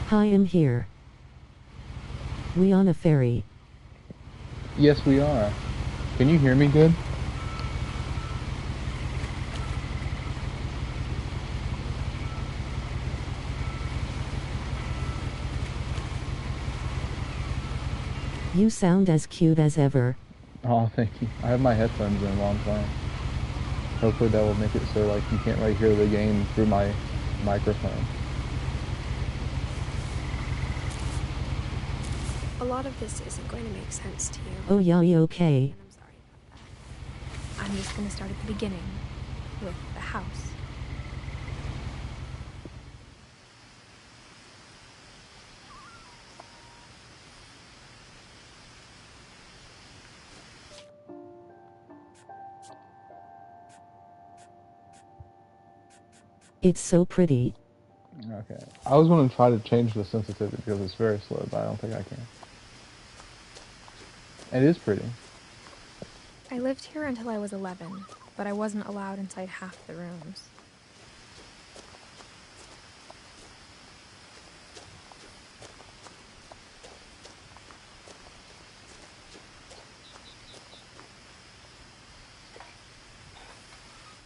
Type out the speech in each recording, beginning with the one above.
Hi, I'm here. We on a ferry? Yes, we are. Can you hear me good? You sound as cute as ever. Oh, thank you. I have my headphones in while I'm playing. Hopefully that will make it so like you can't really hear the game through my microphone. A lot of this isn't going to make sense to you. Oh yeah, you okay? And I'm sorry about that. I'm just going to start at the beginning, with the house. It's so pretty. Okay. I was going to try to change the sensitivity because it's very slow, but I don't think I can. It is pretty. I lived here until I was 11, but I wasn't allowed inside half the rooms.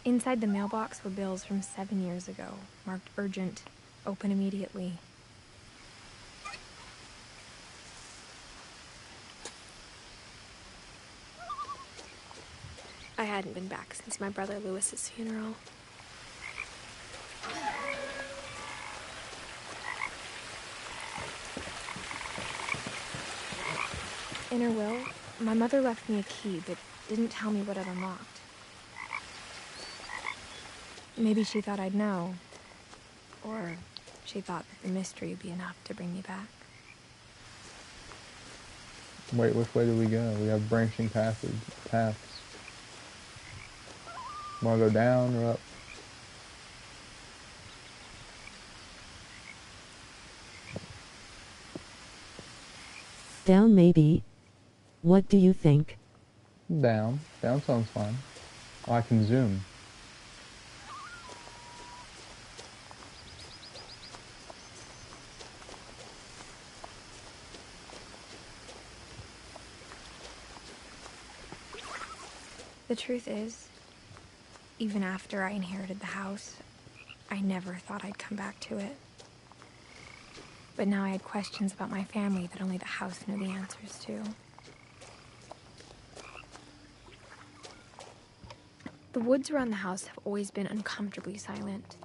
Inside the mailbox were bills from 7 years ago, marked urgent, open immediately. I hadn't been back since my brother Lewis's funeral. In her will, my mother left me a key, but didn't tell me what it unlocked. Maybe she thought I'd know. Or she thought that the mystery would be enough to bring me back. Wait, which way do we go? We have branching paths. Want to go down or up? Down maybe. What do you think? Down. Down sounds fine. Oh, I can zoom. The truth is, even after I inherited the house, I never thought I'd come back to it. But now I had questions about my family that only the house knew the answers to. The woods around the house have always been uncomfortably silent.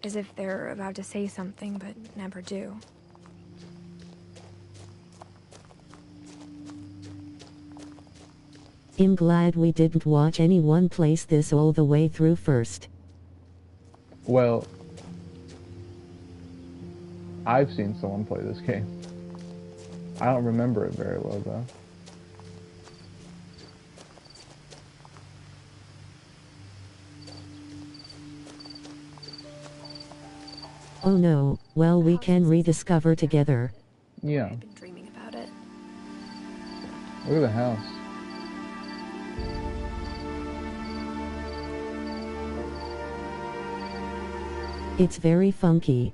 As if they're about to say something, but never do. I'm glad we didn't watch anyone place this all the way through first. Well, I've seen someone play this game. I don't remember it very well, though. Oh no, well we can rediscover together. Yeah. I've been dreaming about it. Look at the house. It's very funky.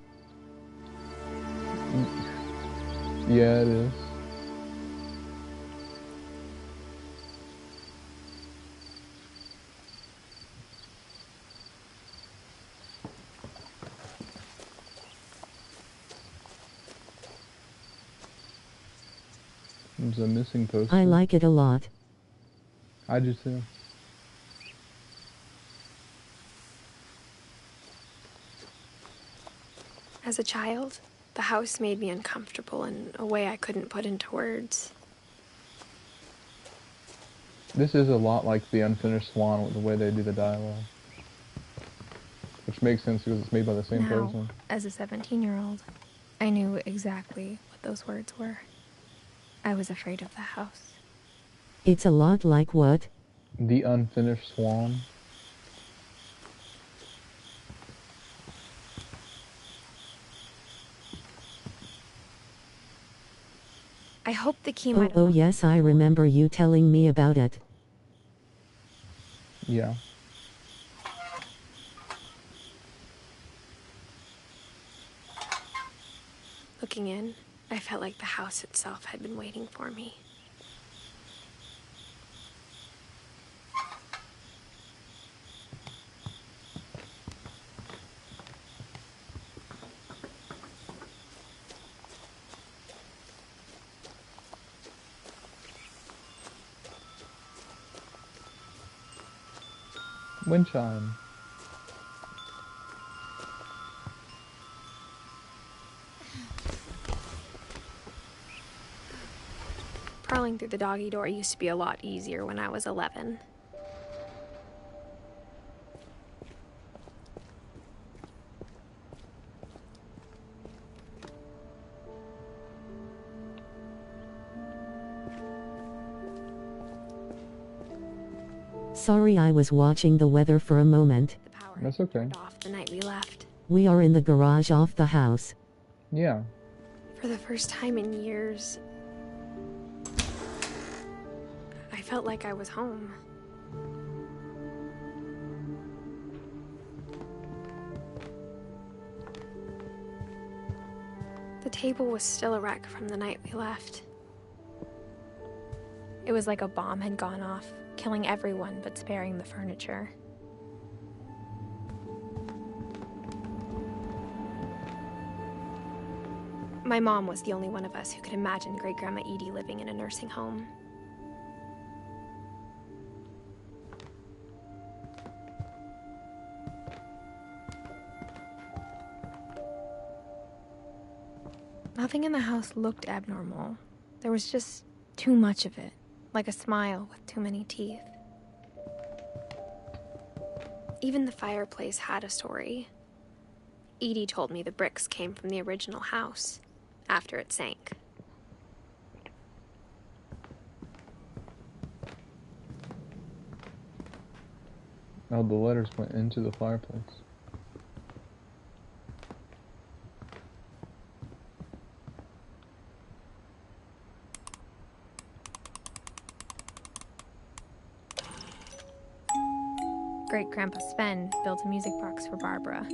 Yeah, it is. There's a missing poster. I like it a lot. I do too. As a child, the house made me uncomfortable in a way I couldn't put into words. This is a lot like the Unfinished Swan with the way they do the dialogue. Which makes sense because it's made by the same Now, person. as a 17-year-old, I knew exactly what those words were. I was afraid of the house. It's a lot like what? The Unfinished Swan. I hoped the key might Oh yes, I remember you telling me about it. Yeah. Looking in, I felt like the house itself had been waiting for me. Wind chime. Crawling through the doggy door used to be a lot easier when I was 11. Sorry, I was watching the weather for a moment. The power That's had okay. turned off the night we left. We are in the garage of the house. Yeah. For the first time in years, I felt like I was home. The table was still a wreck from the night we left. It was like a bomb had gone off, killing everyone but sparing the furniture. My mom was the only one of us who could imagine Great-Grandma Edie living in a nursing home. Nothing in the house looked abnormal. There was just too much of it, like a smile with too many teeth. Even the fireplace had a story. Edie told me the bricks came from the original house, after it sank. Oh, the letters went into the fireplace. Great-Grandpa Sven built a music box for Barbara,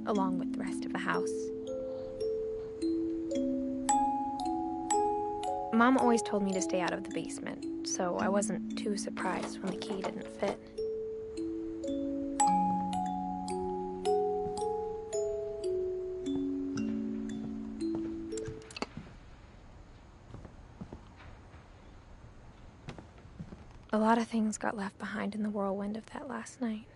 along with the rest of the house. Mom always told me to stay out of the basement, so I wasn't too surprised when the key didn't fit. A lot of things got left behind in the whirlwind of that last night.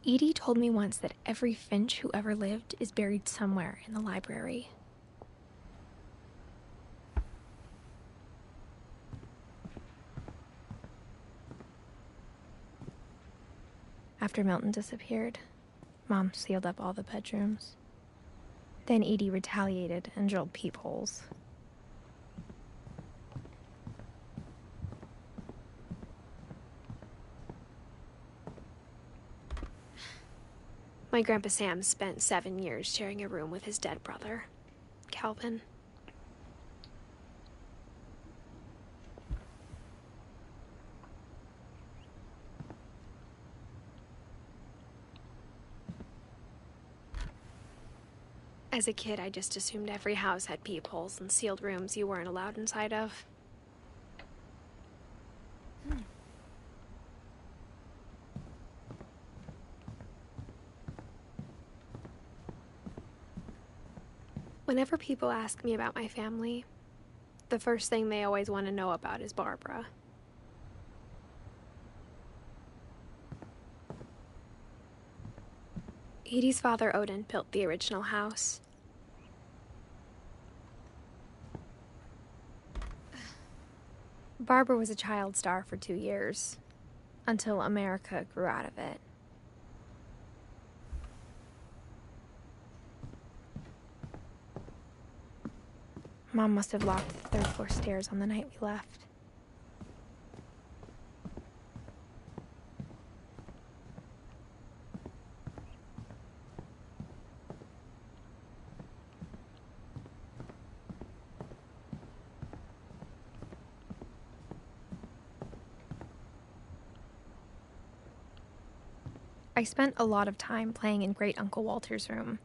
Edie told me once that every finch who ever lived is buried somewhere in the library. After Milton disappeared, Mom sealed up all the bedrooms. Then Edie retaliated and drilled peepholes. My Grandpa Sam spent 7 years sharing a room with his dead brother, Calvin. As a kid, I just assumed every house had peepholes and sealed rooms you weren't allowed inside of. Whenever people ask me about my family, the first thing they always want to know about is Barbara. Edie's father, Odin, built the original house. Barbara was a child star for 2 years, until America grew out of it. Mom must have locked the third floor stairs on the night we left. I spent a lot of time playing in Great Uncle Walter's room.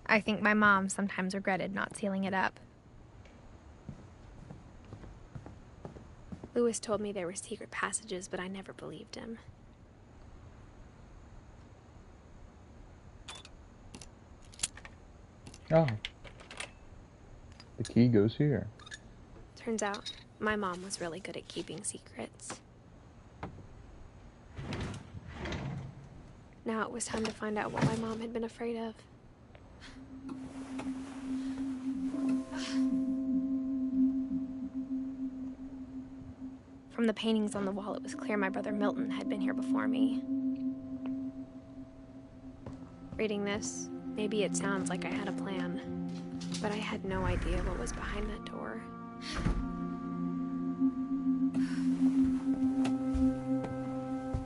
I think my mom sometimes regretted not sealing it up. Lewis told me there were secret passages, but I never believed him. Oh. The key goes here. Turns out, my mom was really good at keeping secrets. Now it was time to find out what my mom had been afraid of. From the paintings on the wall, it was clear my brother Milton had been here before me. Reading this, maybe it sounds like I had a plan, but I had no idea what was behind that door.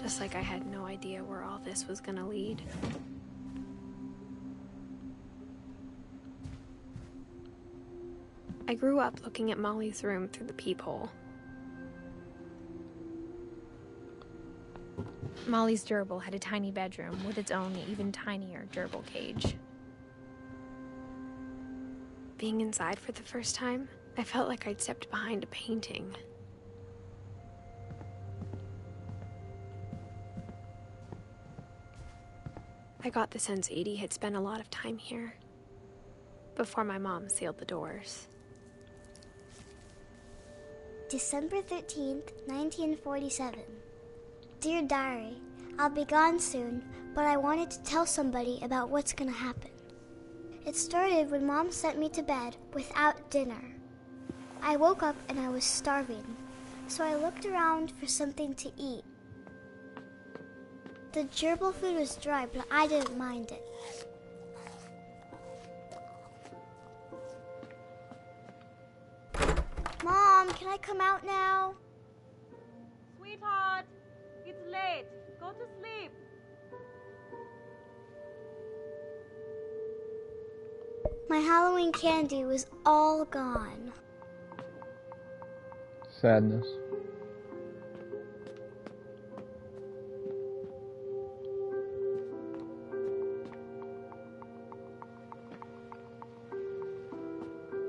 Just like I had no idea where all this was gonna lead. I grew up looking at Molly's room through the peephole. Molly's gerbil had a tiny bedroom with its own even tinier gerbil cage. Being inside for the first time, I felt like I'd stepped behind a painting. I got the sense Edie had spent a lot of time here, before my mom sealed the doors. December 13th, 1947. Dear Diary, I'll be gone soon, but I wanted to tell somebody about what's gonna happen. It started when Mom sent me to bed without dinner. I woke up and I was starving, so I looked around for something to eat. The gerbil food was dry, but I didn't mind it. Mom, can I come out now? Sweetheart, it's late. Go to sleep. My Halloween candy was all gone. Sadness.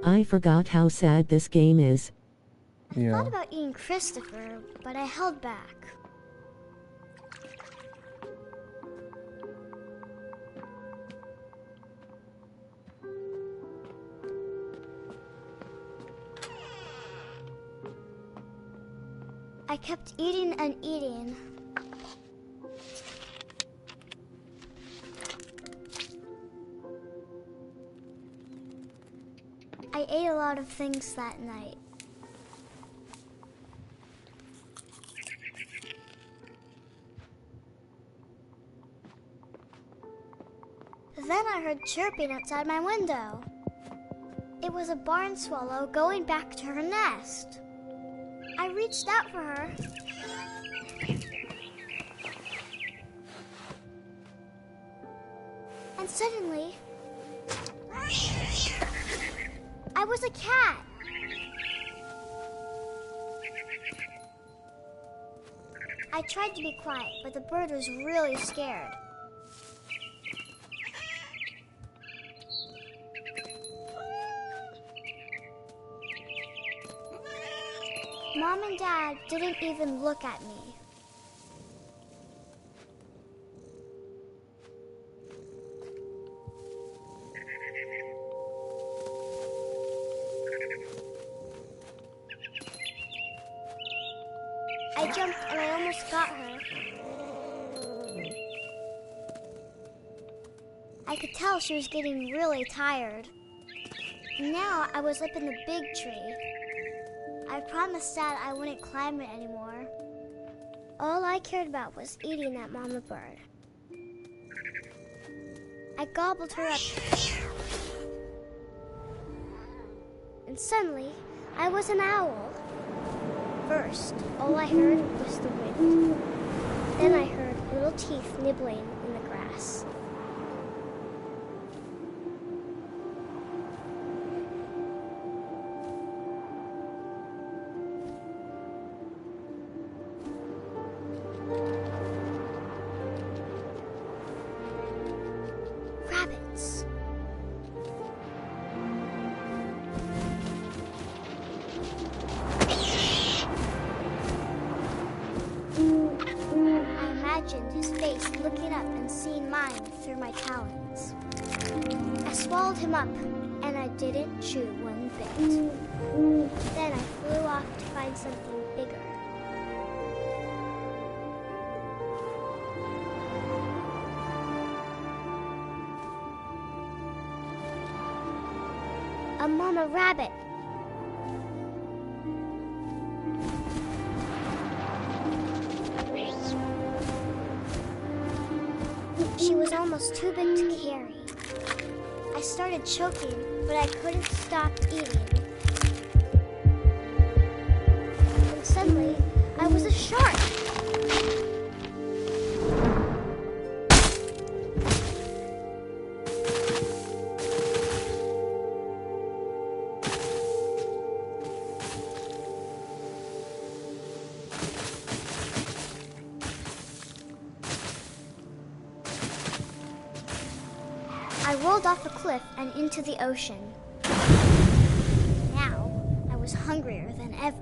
I forgot how sad this game is. I thought about eating Christopher, but I held back. I kept eating and eating. I ate a lot of things that night. Then I heard chirping outside my window. It was a barn swallow going back to her nest. I reached out for her. And suddenly, I was a cat. I tried to be quiet, but the bird was really scared. Mom and Dad didn't even look at me. I jumped and I almost got her. I could tell she was getting really tired. Now I was up in the big tree. I promised Dad I wouldn't climb it anymore. All I cared about was eating that mama bird. I gobbled her up. And suddenly, I was an owl. First, all I heard was the wind. Then I heard little teeth nibbling in the grass. imagined his face looking up and seeing mine through my talons. I swallowed him up, and I didn't chew one bit. Then I flew off to find something bigger. A mama rabbit. She was almost too big to carry. I started choking, but I couldn't stop eating. And suddenly, I was a shark. I rolled off a cliff and into the ocean. Now, I was hungrier than ever.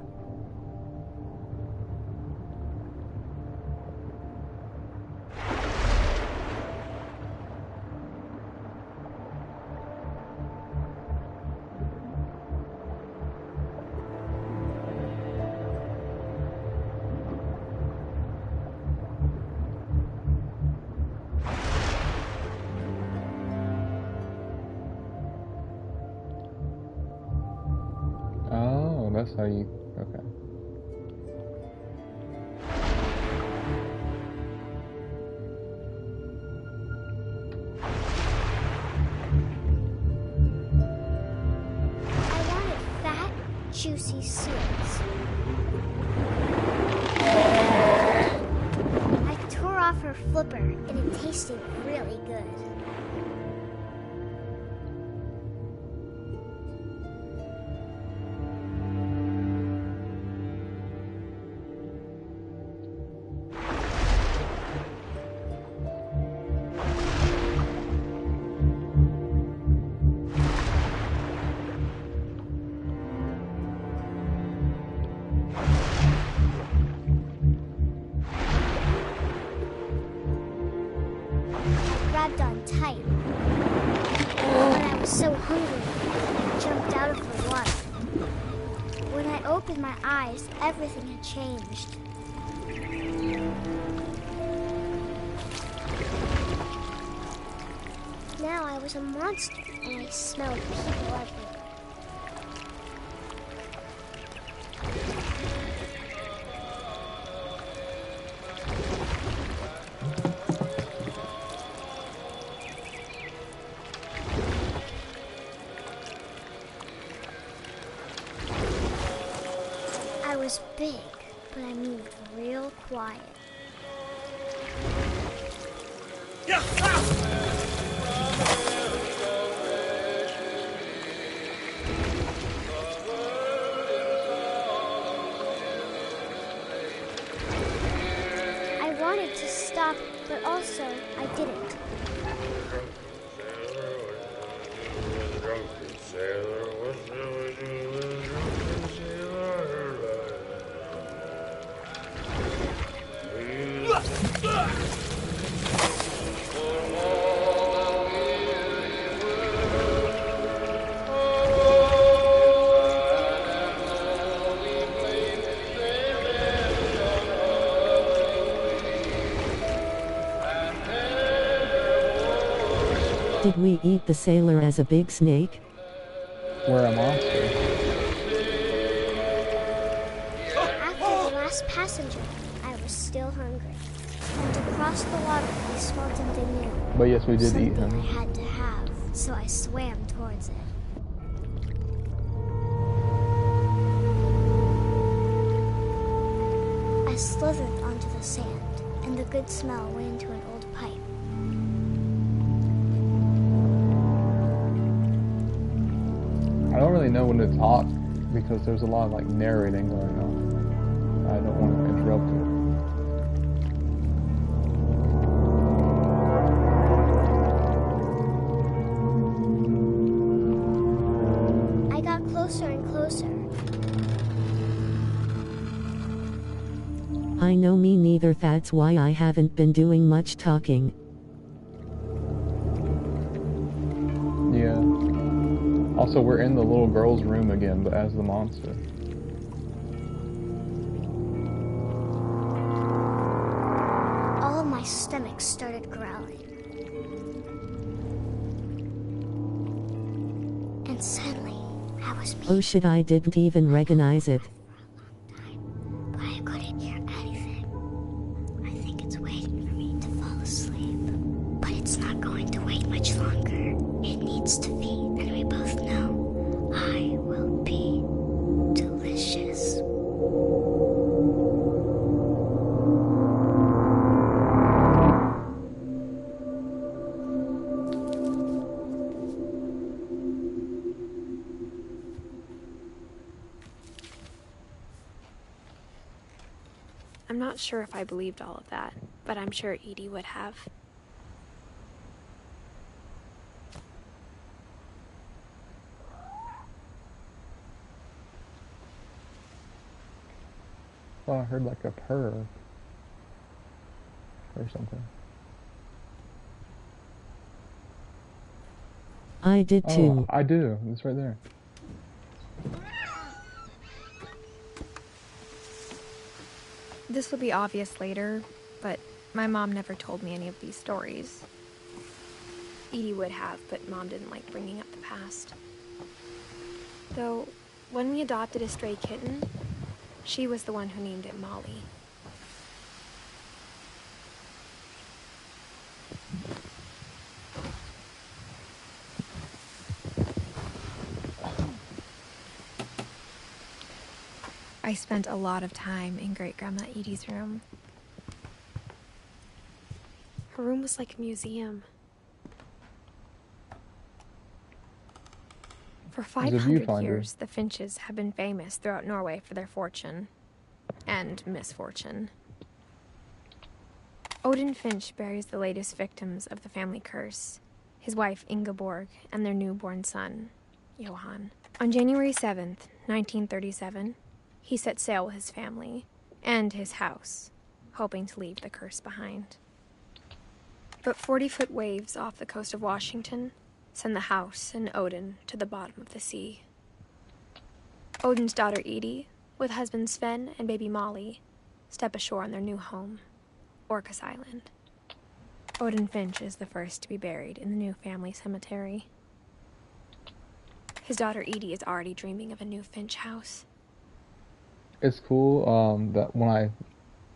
Oh, that's how you... Okay. I wanted fat, juicy seals. I tore off her flipper, and it tasted really good. Grabbed on tight. But I was so hungry, I jumped out of the water. When I opened my eyes, everything had changed. Now I was a monster, and I smelled people everywhere. I was big, but I moved real quiet. I wanted to stop, but also I didn't. Did we eat the sailor as a big snake? We're a monster. After the last passenger, I was still hungry. And to cross the water, I smelled something new. But yes, we did eat Something him. I had to have, so I swam towards it. I slithered onto the sand, and the good smell went into an old pipe. I don't really know when to talk because there's a lot of like narrating going on. I don't want to interrupt it. I got closer and closer. I know, me neither, that's why I haven't been doing much talking. Yeah. Also, we're in the little girl's room again, but as the monster. All of my stomach started growling. And suddenly, I was me. Oh shit, I didn't even recognize it. But I couldn't hear anything. I think it's waiting for me to fall asleep. But it's not going to wait much longer. It needs to feed, and we both know I will be delicious. I'm not sure if I believed all of that, but I'm sure Edie would have. Oh, I heard like a purr or something. I did Oh, too. I do. It's right there. This will be obvious later, but my mom never told me any of these stories. Edie would have, but Mom didn't like bringing up the past. Though, when we adopted a stray kitten, she was the one who named it Molly. I spent a lot of time in Great-Grandma Edie's room. Her room was like a museum. For 500 years, the Finches have been famous throughout Norway for their fortune and misfortune. Odin Finch buries the latest victims of the family curse, his wife Ingeborg and their newborn son, Johan. On January 7th, 1937, he set sail with his family and his house, hoping to leave the curse behind. But 40-foot waves off the coast of Washington send the house and Odin to the bottom of the sea. Odin's daughter Edie, with husband Sven and baby Molly, step ashore on their new home, Orcas Island. Odin Finch is the first to be buried in the new family cemetery. His daughter Edie is already dreaming of a new Finch house. It's cool that when I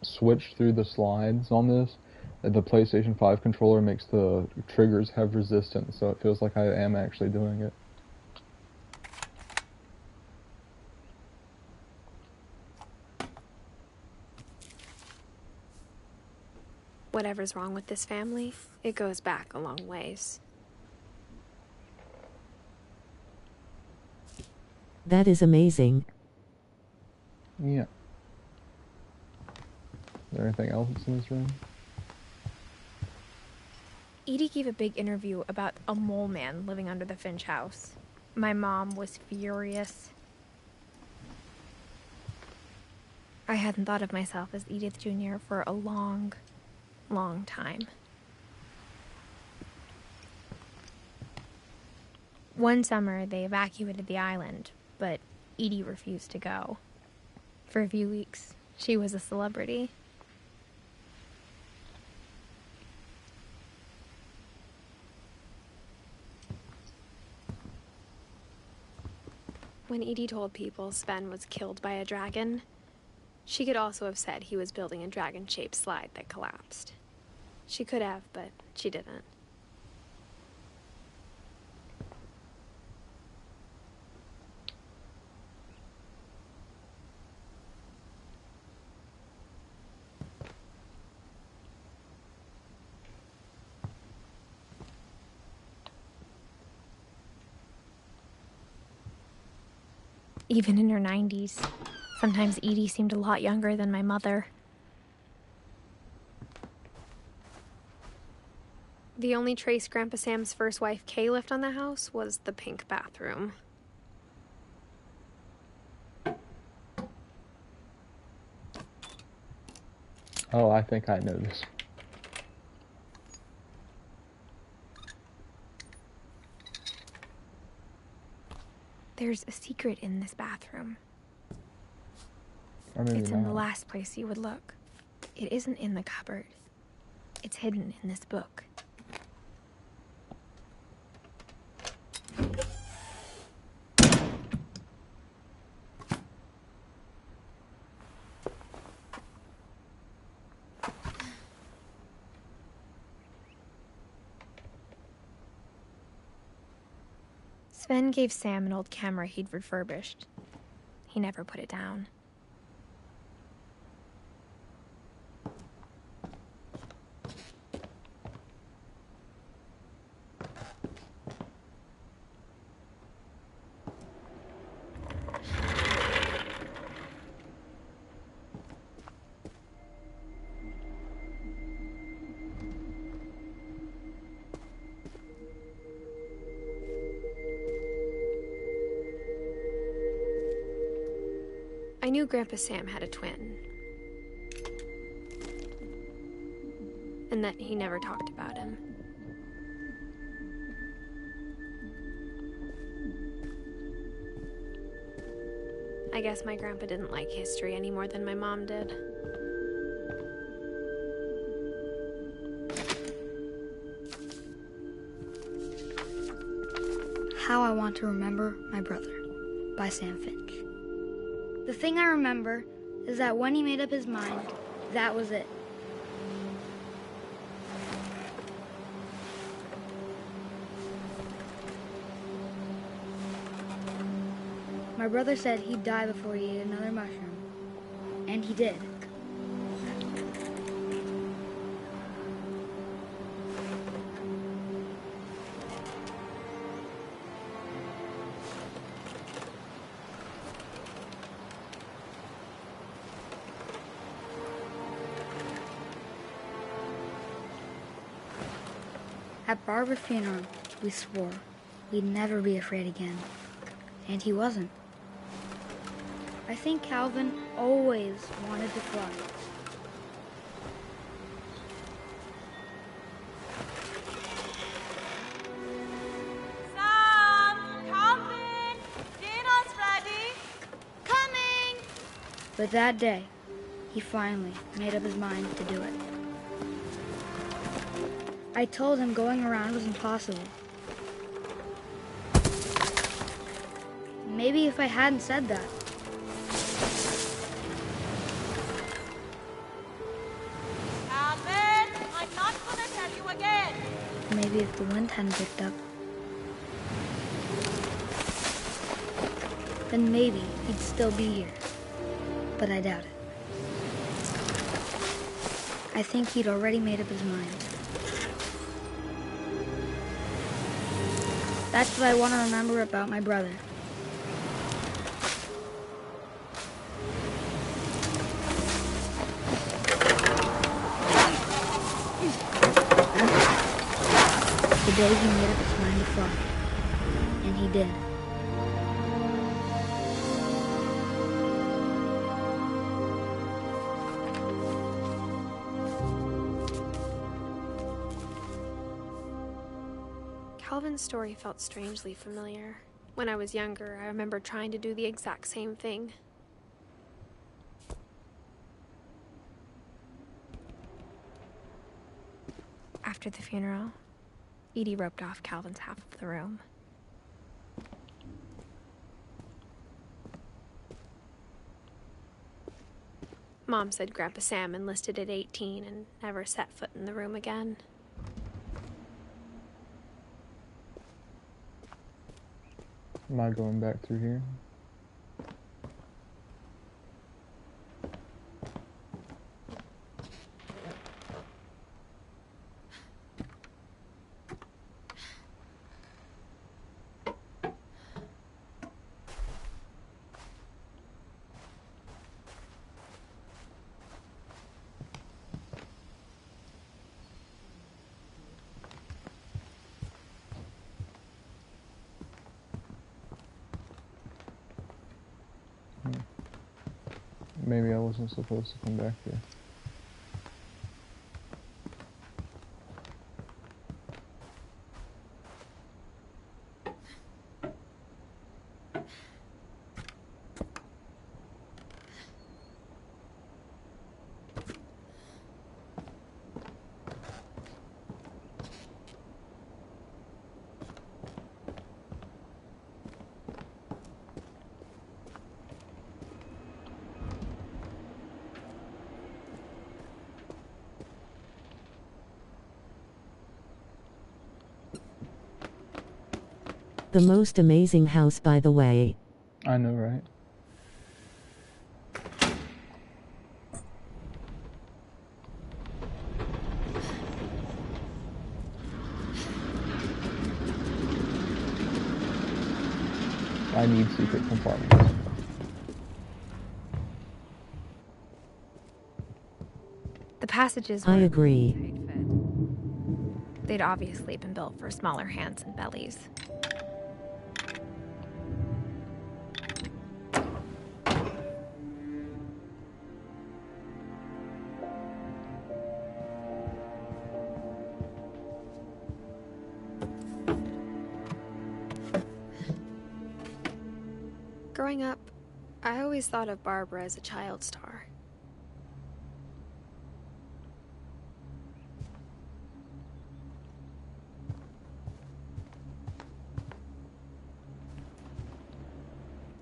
switch through the slides on this, the PlayStation 5 controller makes the triggers have resistance, so it feels like I am actually doing it. Whatever's wrong with this family, it goes back a long ways. That is amazing. Yeah. Is there anything else in this room? Edie gave a big interview about a mole man living under the Finch house. My mom was furious. I hadn't thought of myself as Edith Jr. for a long time. One summer, they evacuated the island, but Edie refused to go. For a few weeks, she was a celebrity. When Edie told people Sven was killed by a dragon, she could also have said he was building a dragon-shaped slide that collapsed. She could have, but she didn't. Even in her 90s, sometimes Edie seemed a lot younger than my mother. The only trace Grandpa Sam's first wife, Kay, left on the house was the pink bathroom. Oh, I think I know this. There's a secret in this bathroom. Or maybe It's in the not. last place you would look. It isn't in the cupboard. It's hidden in this book. Sven gave Sam an old camera he'd refurbished. He never put it down. I knew Grandpa Sam had a twin. And that he never talked about him. I guess my grandpa didn't like history any more than my mom did. How I Want to Remember My Brother by Sam Finch. The thing I remember is that when he made up his mind, that was it. My brother said he'd die before he ate another mushroom, and he did. At Barbara's funeral, we swore we'd never be afraid again, and he wasn't. I think Calvin always wanted to fly. Sam! Calvin! Dinner's ready! Coming! But that day, he finally made up his mind to do it. I told him going around was impossible. Maybe if I hadn't said that. Calvin! I'm not gonna tell you again! Maybe if the wind hadn't picked up. Then maybe he'd still be here. But I doubt it. I think he'd already made up his mind. That's what I want to remember about my brother. The day he made up his mind to fly. And he did. Calvin's story felt strangely familiar. When I was younger, I remember trying to do the exact same thing. After the funeral, Edie roped off Calvin's half of the room. Mom said Grandpa Sam enlisted at 18 and never set foot in the room again. Am I going back through here? Maybe I wasn't supposed to come back here. The most amazing house, by the way. I know, right? I need secret compartments. The passages I were agree. tight fit. They'd obviously been built for smaller hands and bellies. Growing up, I always thought of Barbara as a child star.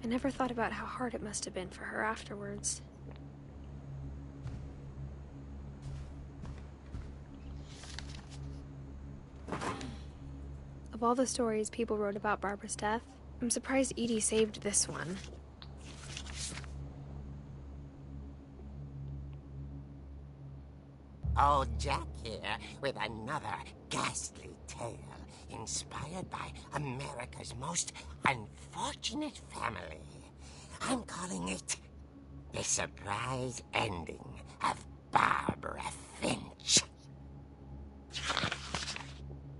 I never thought about how hard it must have been for her afterwards. Of all the stories people wrote about Barbara's death, I'm surprised Edie saved this one. Old Jack here with another ghastly tale inspired by America's most unfortunate family. I'm calling it The Surprise Ending of Barbara Finch.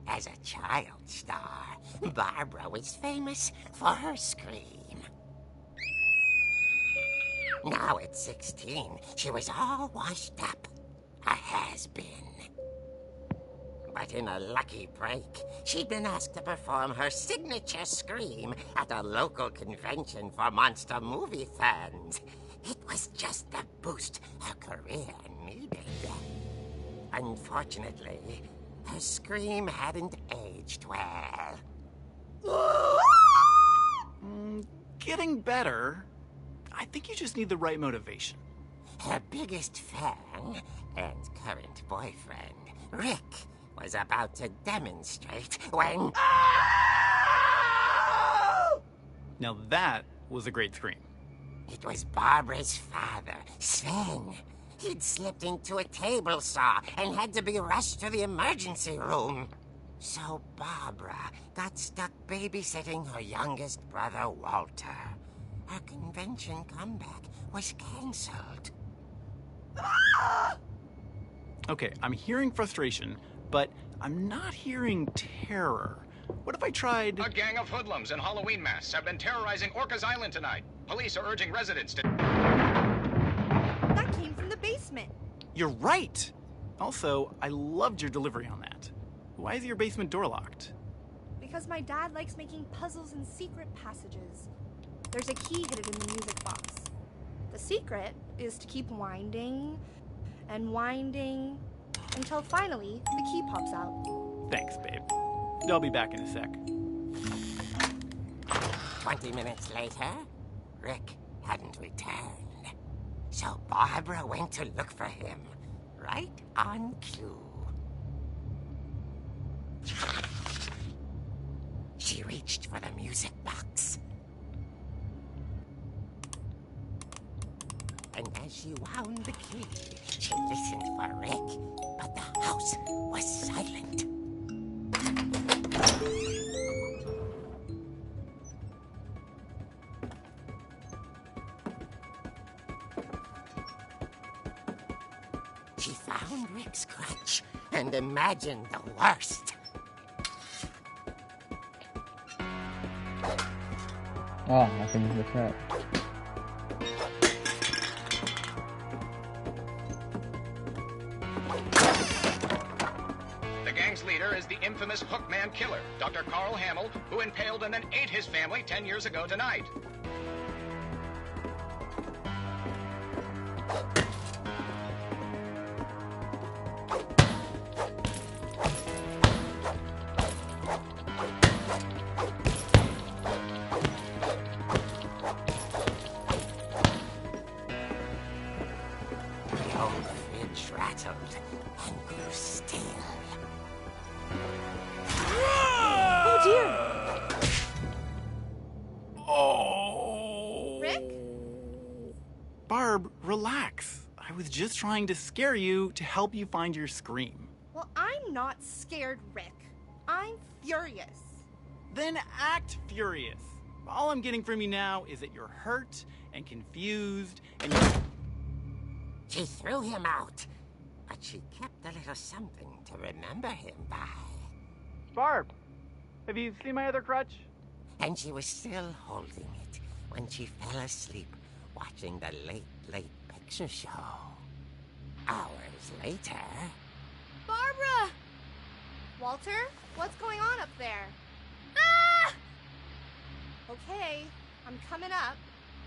As a child star, Barbara was famous for her scream. Now at 16, she was all washed up. A has-been. But in a lucky break, she'd been asked to perform her signature scream at a local convention for monster movie fans. It was just the boost her career needed. Unfortunately, her scream hadn't aged well. Getting better. I think you just need the right motivation. Her biggest fan and current boyfriend, Rick, was about to demonstrate when... Now that was a great scream. It was Barbara's father, Sven. He'd slipped into a table saw and had to be rushed to the emergency room. So Barbara got stuck babysitting her youngest brother, Walter. Her convention comeback was cancelled. Okay, I'm hearing frustration, but I'm not hearing terror. What if I tried... A gang of hoodlums in Halloween masks have been terrorizing Orcas Island tonight. Police are urging residents to... That came from the basement. You're right! Also, I loved your delivery on that. Why is your basement door locked? Because my dad likes making puzzles and secret passages. There's a key hidden in the music box. The secret is to keep winding and winding until finally the key pops out. Thanks, babe. I'll be back in a sec. 20 minutes later, Rick hadn't returned. So Barbara went to look for him, right on cue. She reached for the music box. And as she wound the key, she listened for Rick, but the house was silent. She found Rick's crutch and imagined the worst. Ah, I think it's the cat. The gang's leader is the infamous Hookman killer, Dr. Carl Hamill, who impaled and then ate his family 10 years ago tonight. The old fridge rattled and grew still. Oh dear! Barb, relax. I was just trying to scare you to help you find your scream. Well, I'm not scared, Rick. I'm furious. Then act furious. All I'm getting from you now is that you're hurt and confused and you're... She threw him out, but she kept a little something to remember him by. Barb, have you seen my other crutch? And she was still holding it when she fell asleep watching the late picture show. Hours later... Barbara! Walter, what's going on up there? Ah! Okay, I'm coming up,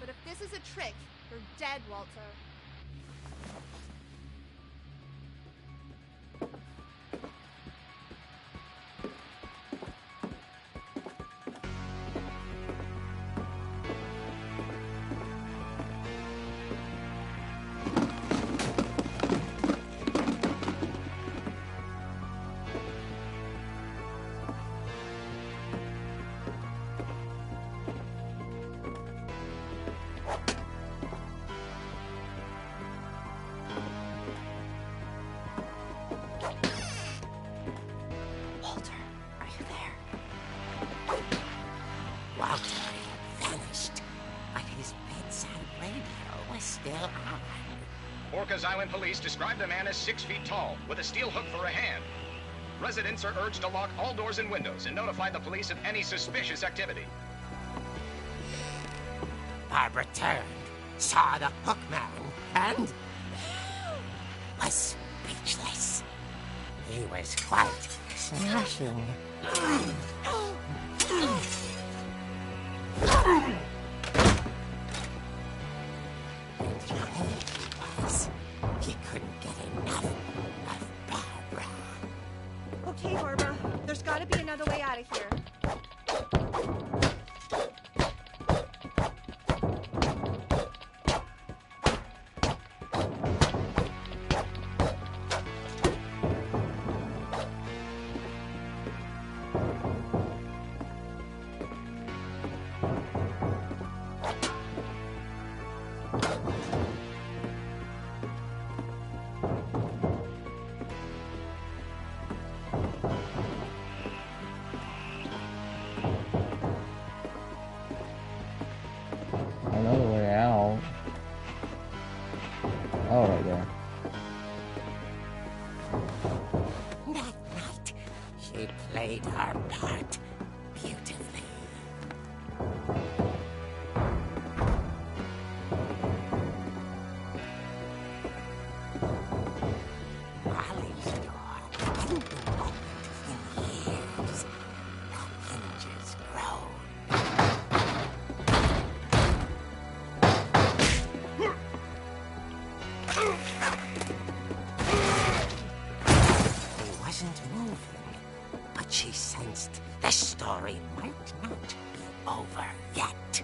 but if this is a trick, you're dead, Walter. Walter had vanished, but his bedside radio was still on. Orcas Island police described the man as 6 feet tall, with a steel hook for a hand. Residents are urged to lock all doors and windows and notify the police of any suspicious activity. Barbara turned, saw the hook man, and was speechless. He was quite smashing. He couldn't get enough of Barbara. Okay, Barbara, there's gotta be another way out of here. Another way out. Oh, right there. That night, she played her part beautifully. Molly's door hadn't been opened in years. The hinges groaned. He wasn't moving, but she sensed the story might not be over yet.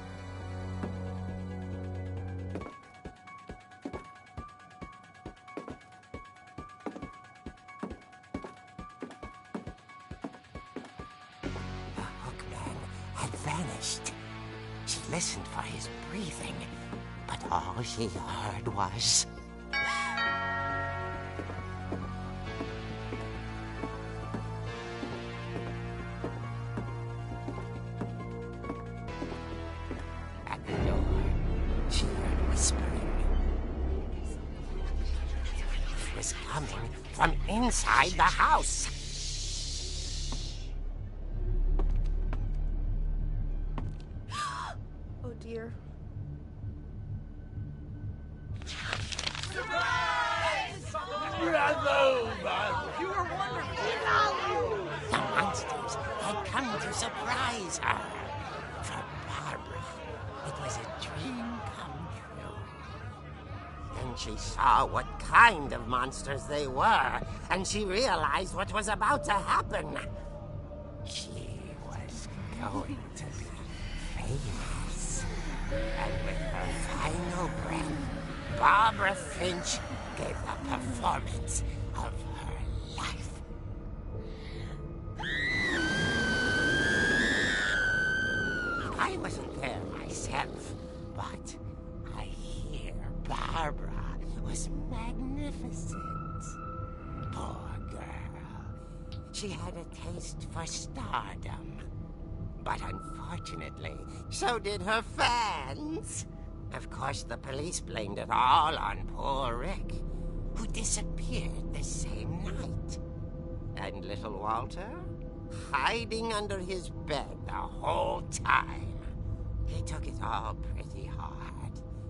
The hookman had vanished. She listened for his breathing, but all she heard was... At the door, she heard whispering. It was coming from inside the house. Oh dear. The monsters had come to surprise her. For Barbara, it was a dream come true. Then she saw what kind of monsters they were, and she realized what was about to happen. She was going to be famous. And with her final breath, Barbara Finch gave the performance of her life. I wasn't there myself, but I hear Barbara. Barbara was magnificent. Poor girl. She had a taste for stardom. But unfortunately, so did her fans. Of course, the police blamed it all on poor Rick, who disappeared the same night. And little Walter? Hiding under his bed the whole time. He took it all pretty hard.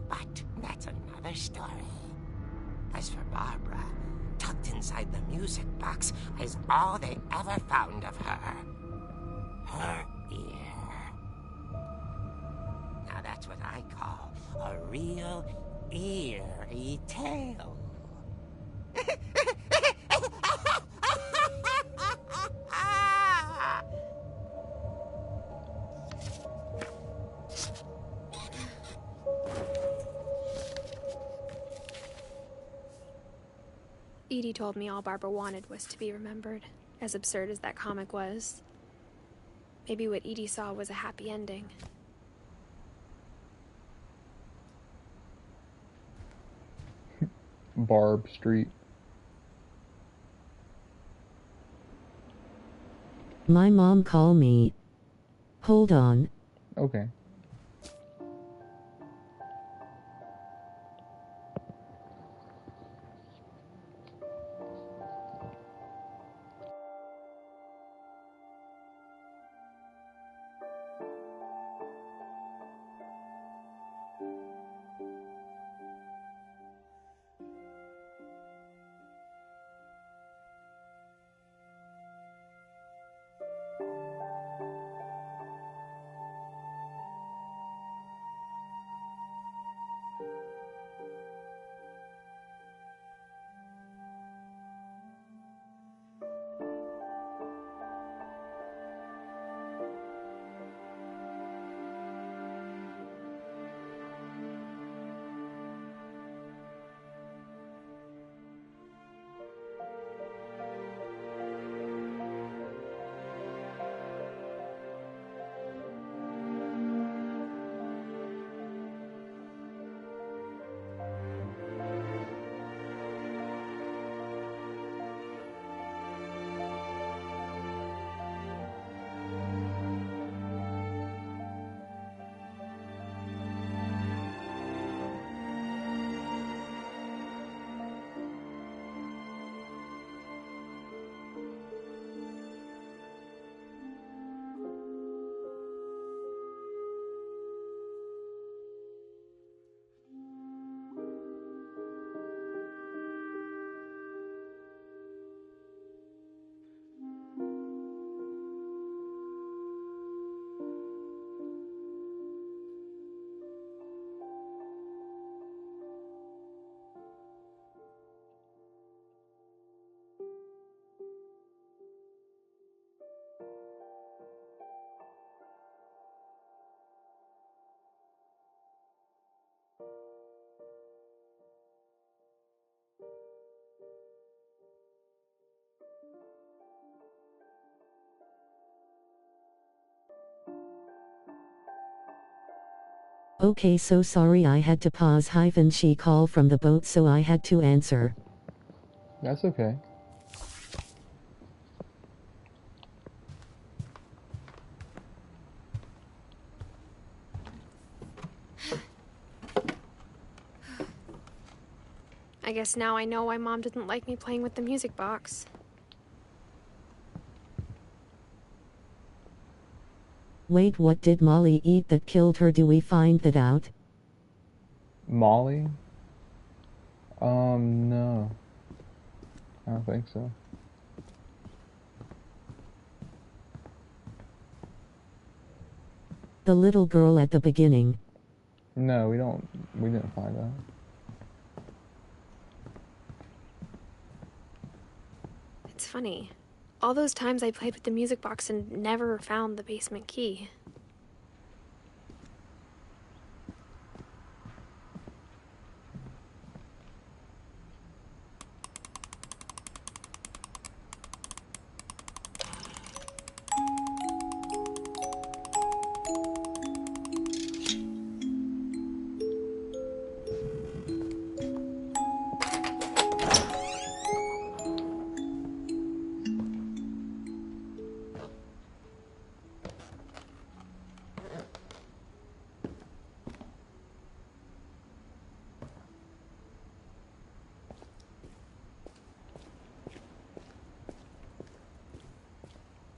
But that's another story. As for Barbara, tucked inside the music box is all they ever found of her. Her ear. Now that's what I call a real eerie tale. Edie told me all Barbara wanted was to be remembered, as absurd as that comic was. Maybe what Edie saw was a happy ending. Barb Street. My mom called me. Hold on. Okay. Okay, so sorry I had to pause. She called from the boat, so I had to answer. That's okay. I guess now I know why Mom didn't like me playing with the music box. Wait, what did Molly eat that killed her? Do we find that out? Molly? No. I don't think so. The little girl at the beginning. No, we didn't find out. It's funny. All those times I played with the music box and never found the basement key.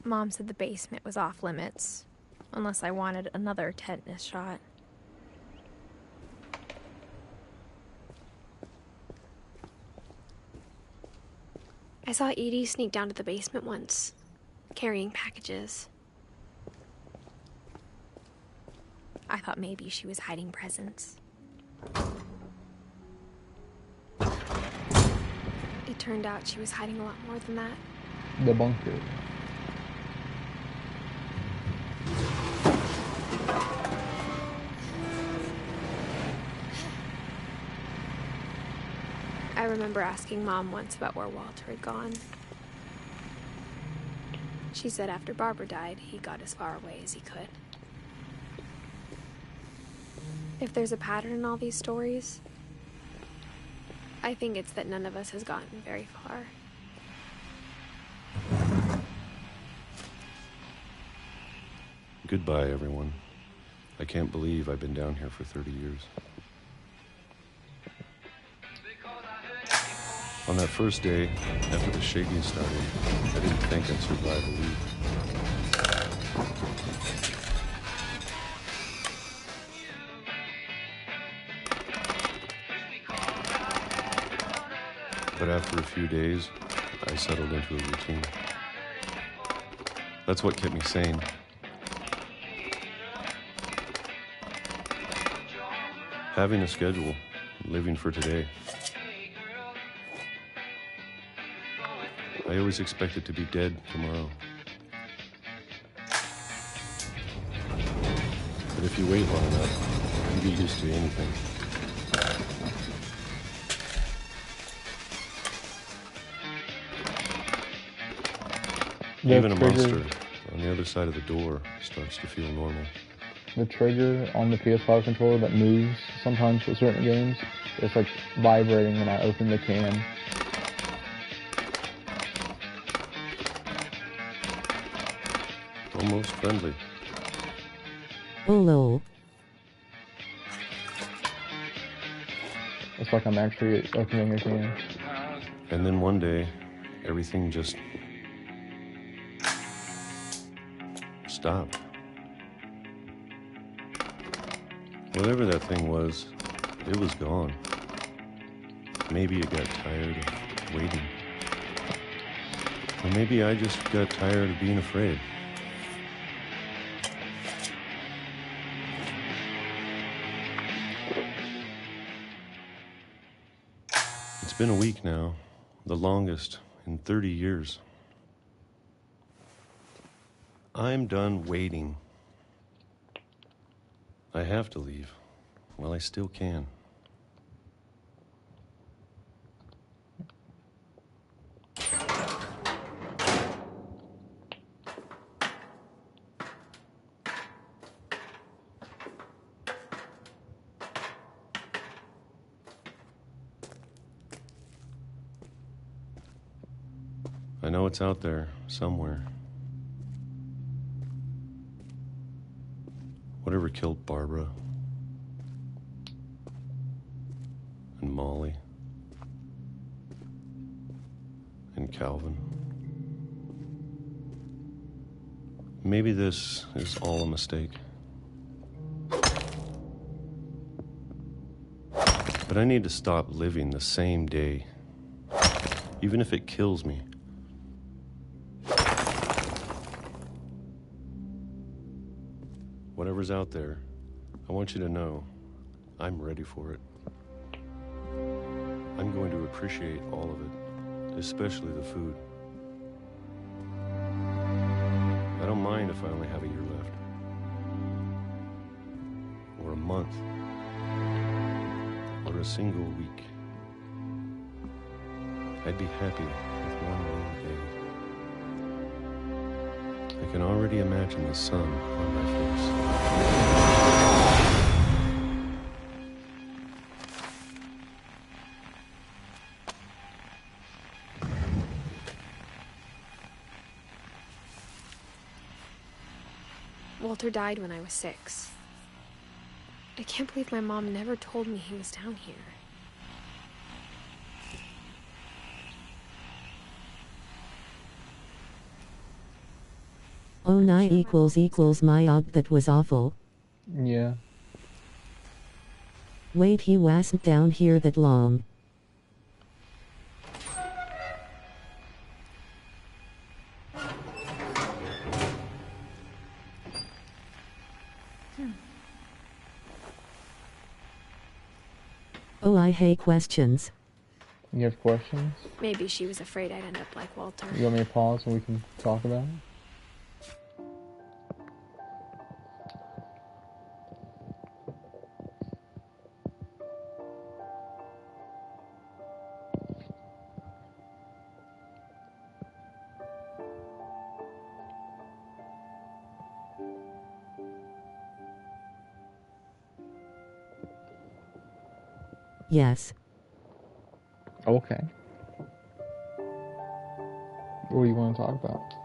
Mom said the basement was off limits, unless I wanted another tetanus shot. I saw Edie sneak down to the basement once, carrying packages. I thought maybe she was hiding presents. It turned out she was hiding a lot more than that. The bunker. I remember asking Mom once about where Walter had gone. She said after Barbara died, he got as far away as he could. If there's a pattern in all these stories, I think it's that none of us has gotten very far. Goodbye, everyone. I can't believe I've been down here for 30 years. On that first day, after the shaking started, I didn't think I'd survive a week. But after a few days, I settled into a routine. That's what kept me sane. Having a schedule, living for today. I always expected to be dead tomorrow. But if you wait long enough, you get used to anything. Even a monster on the other side of the door starts to feel normal. The trigger on the PS5 controller that moves sometimes for certain games, it's like vibrating when I open the can. Almost friendly. Oh lol. It's like I'm actually opening a can. And then one day, everything just stopped. Whatever that thing was, it was gone. Maybe it got tired of waiting. Or maybe I just got tired of being afraid. It's been a week now, the longest in 30 years. I'm done waiting. I have to leave. Well, I still can. I know it's out there, somewhere. Whatever killed Barbara and Molly and Calvin. Maybe this is all a mistake. But I need to stop living the same day, even if it kills me. Whatever's out there, I want you to know I'm ready for it. I'm going to appreciate all of it, especially the food. I don't mind if I only have a year left. Or a month. Or a single week. I'd be happy with one more day. I can already imagine the sun on my face. Walter died when I was 6. I can't believe my mom never told me he was down here. Oh, 9 equals my og, that was awful. Yeah. Wait, he wasn't down here that long. Oh, I hate questions. You have questions? Maybe she was afraid I'd end up like Walter. You want me to pause and we can talk about it? Yes. Okay. What do you want to talk about?